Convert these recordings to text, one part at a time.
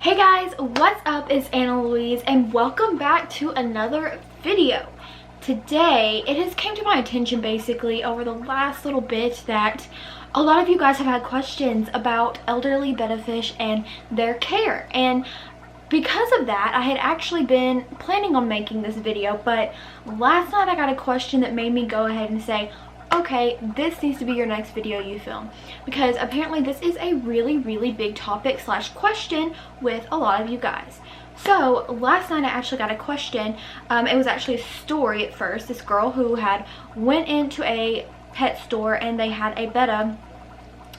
Hey guys, what's up? It's ItsAnnaLouise and welcome back to another video. Today, it has came to my attention basically over the last little bit that a lot of you guys have had questions about elderly betta fish and their care. And because of that, I had actually been planning on making this video, but last night I got a question that made me go ahead and say, okay, this needs to be your next video you film, because apparently this is a really big topic slash question with a lot of you guys. So last night I actually got a question. It was actually a story at first. This girl who had went into a pet store and they had a betta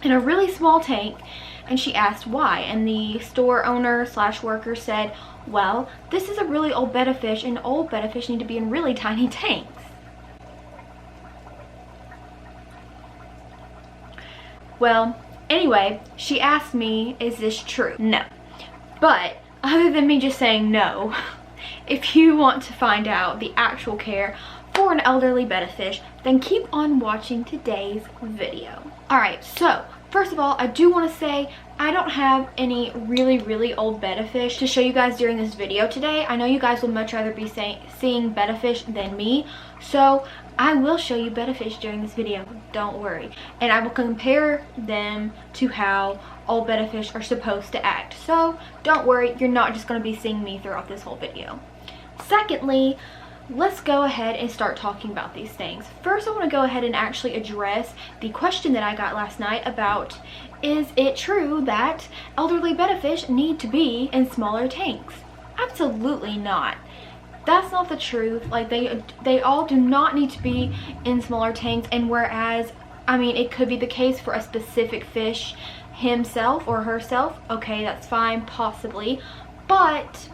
in a really small tank, and she asked why, and the store owner slash worker said, well, this is a really old betta fish and old betta fish need to be in really tiny tanks. Well, anyway, she asked me, is this true? No. But other than me just saying no, if you want to find out the actual care for an elderly betta fish, then keep on watching today's video. Alright, so first of all, I do want to say I don't have any really old betta fish to show you guys during this video today. I know you guys would much rather be seeing betta fish than me, so I will show you betta fish during this video, don't worry. And I will compare them to how old betta fish are supposed to act. So don't worry, you're not just going to be seeing me throughout this whole video. Secondly, let's go ahead and start talking about these things. First, I want to go ahead and actually address the question that I got last night about, is it true that elderly betta fish need to be in smaller tanks? Absolutely not. That's not the truth. Like, they all do not need to be in smaller tanks, and whereas, I mean, it could be the case for a specific fish himself or herself, okay, that's fine, possibly, but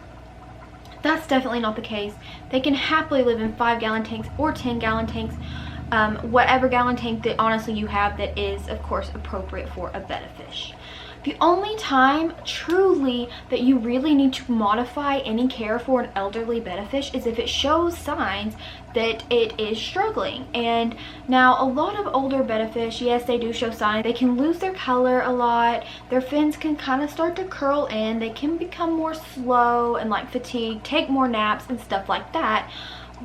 that's definitely not the case. They can happily live in 5-gallon tanks or 10-gallon tanks, whatever gallon tank that honestly you have that is, of course, appropriate for a betta fish. The only time truly that you really need to modify any care for an elderly betta fish is if it shows signs that it is struggling. And now a lot of older betta fish, yes, they do show signs. They can lose their color a lot. Their fins can kind of start to curl in. They can become more slow and like fatigued, take more naps and stuff like that.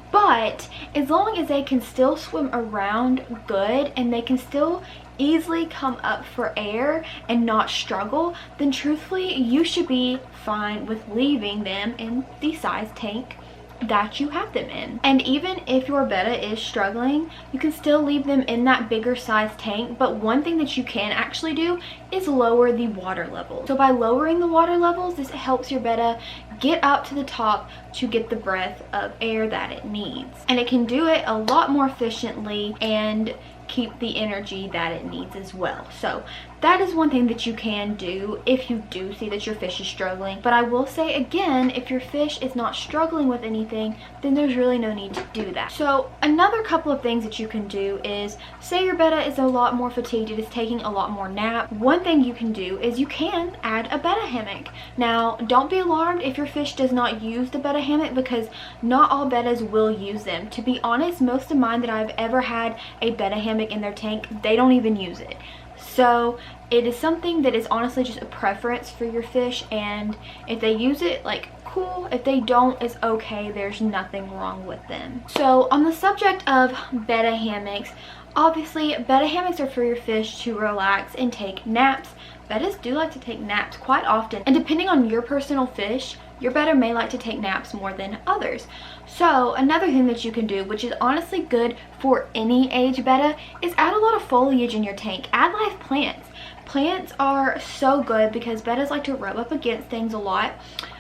But as long as they can still swim around good and they can still easily come up for air and not struggle, then truthfully you should be fine with leaving them in the size tank that you have them in. And even if your betta is struggling, you can still leave them in that bigger size tank. But one thing that you can actually do is lower the water level. So by lowering the water levels, this helps your betta get up to the top to get the breath of air that it needs. And it can do it a lot more efficiently and keep the energy that it needs as well. So that is one thing that you can do if you do see that your fish is struggling. But I will say again, if your fish is not struggling with anything, then there's really no need to do that. So another couple of things that you can do is, say your betta is a lot more fatigued, it is taking a lot more nap. One thing you can do is you can add a betta hammock. Now don't be alarmed if your fish does not use the betta hammock, because not all bettas will use them. To be honest, most of mine that I've ever had a betta hammock in their tank, they don't even use it. So it is something that is honestly just a preference for your fish, and if they use it, like, cool. If they don't, it's okay. There's nothing wrong with them. So on the subject of betta hammocks, obviously betta hammocks are for your fish to relax and take naps. Bettas do like to take naps quite often, and depending on your personal fish, your betta may like to take naps more than others. So another thing that you can do, which is honestly good for any age betta, is add a lot of foliage in your tank. Add live plants. Plants are so good because bettas like to rub up against things a lot,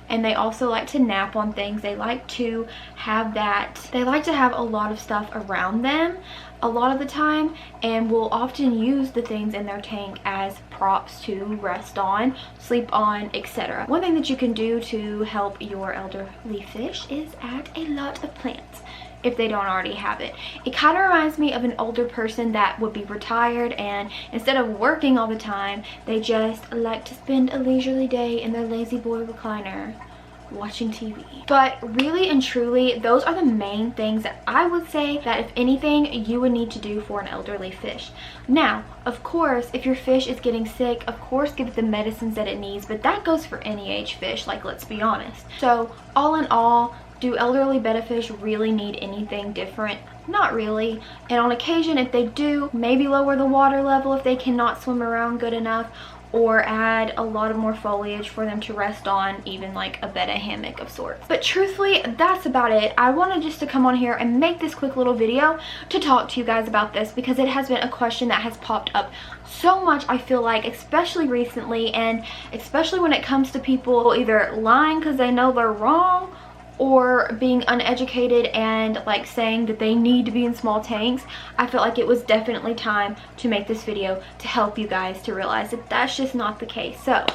and they also like to nap on things. They like to have a lot of stuff around them a lot of the time, and will often use the things in their tank as props to rest on, sleep on, etc. One thing that you can do to help your elderly fish is add a lot of plants if they don't already have it. It kind of reminds me of an older person that would be retired, and instead of working all the time, they just like to spend a leisurely day in their lazy boy recliner watching TV. But really and truly, those are the main things that I would say that if anything, you would need to do for an elderly fish. Now, of course, if your fish is getting sick, of course give it the medicines that it needs, but that goes for any age fish, like, let's be honest. So all in all, do elderly betta fish really need anything different? Not really. And on occasion, if they do, maybe lower the water level if they cannot swim around good enough, or add a lot of more foliage for them to rest on, even like a betta hammock of sorts. But truthfully, that's about it. I wanted just to come on here and make this quick little video to talk to you guys about this, because it has been a question that has popped up so much, I feel like, especially recently, and especially when it comes to people either lying because they know they're wrong, or being uneducated and like saying that they need to be in small tanks. I felt like it was definitely time to make this video to help you guys to realize that that's just not the case. So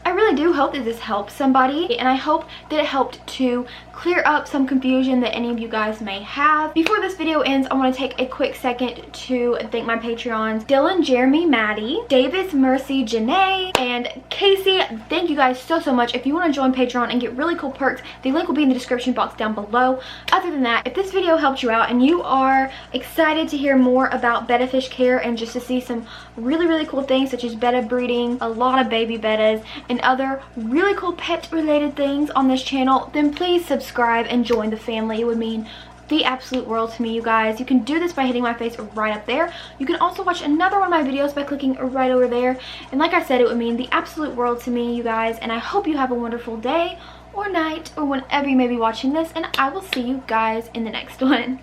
I really do hope that this helps somebody, and I hope that it helped to clear up some confusion that any of you guys may have. Before this video ends, I want to take a quick second to thank my Patreons: Dylan, Jeremy, Maddie, Davis, Mercy, Janae, and Casey. Thank you guys so much. If you want to join Patreon and get really cool perks, the link will be in the description box down below. Other than that, if this video helped you out and you are excited to hear more about betta fish care and just to see some really cool things such as betta breeding, a lot of baby bettas, and other really cool pet related things on this channel, then please subscribe and join the family. It would mean the absolute world to me, you guys. You can do this by hitting my face right up there. You can also watch another one of my videos by clicking right over there. And like I said, it would mean the absolute world to me, you guys. And I hope you have a wonderful day or night or whenever you may be watching this, and I will see you guys in the next one.